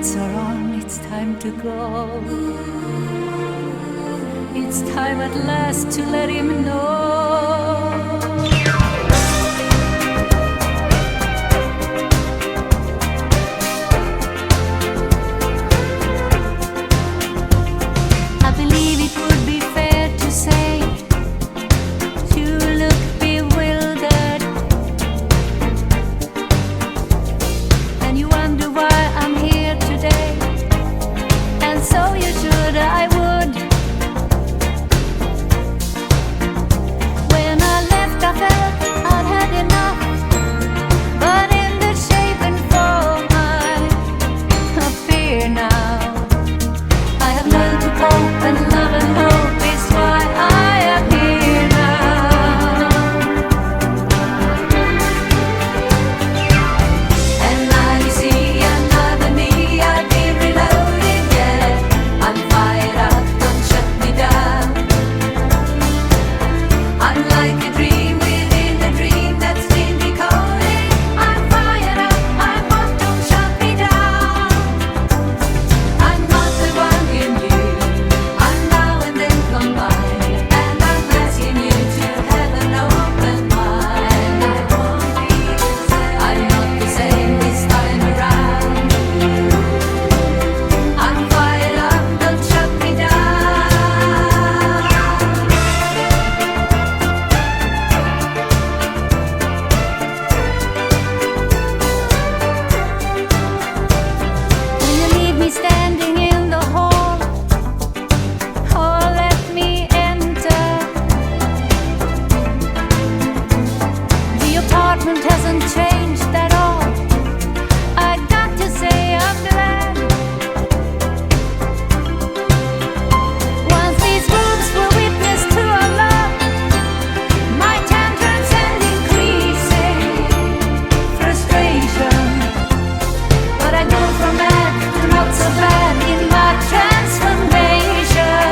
lights are on, it's time to go. It's time at last to let him know. I believe it would be fair to say you look bewildered, and you wonder why I'm here today. And so you should, I would. When I left I felt I'd had enough, but in the shape and form I appear now. I have learned to cope, and love and hope is why I am here now. And now you see another me, I've been reloaded yet. I'm fired up, don't shut me down. I'm like a dream within a dream that's been decoded. I'm fired up, I'm hot, don't shut me down. I'm not the one you knew, I'm now and then combined, and I'm asking you to have an open mind. I won't be the same, I'm not the same this time around. I'm fired up, don't shut me down. When you leave me standing in the hall, oh, let me enter. The apartment hasn't changed at all. I got to say I'm glad. Once these rooms were witness to our love, my tantrums and increasing frustration. But I go from bad to not so bad in my transformation.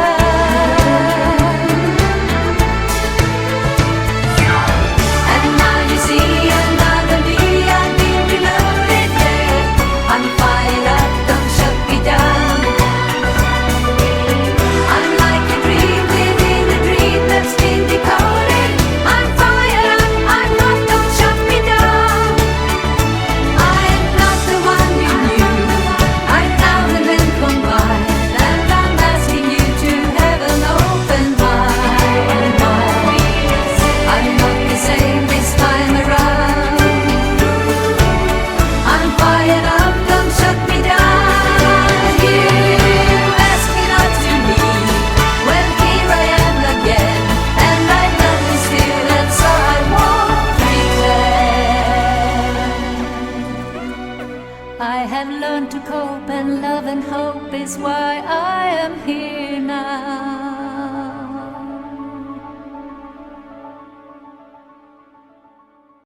And now you see another me, I've been reloaded yet. I'm fired up, don't shut me down. I'm like a dream within a dream that's been decoded. I'm fired up, I'm hot, don't shut me down. I'm not the one you knew, I'm now and then combined, and I'm asking you to have an open mind. I'm not the same this time around. I'm fired up, don't shut me down. You ask me not to leave, well here I am again, and I love you still, and so I won't pretend. I have learned to cope, and love and hope is why I am here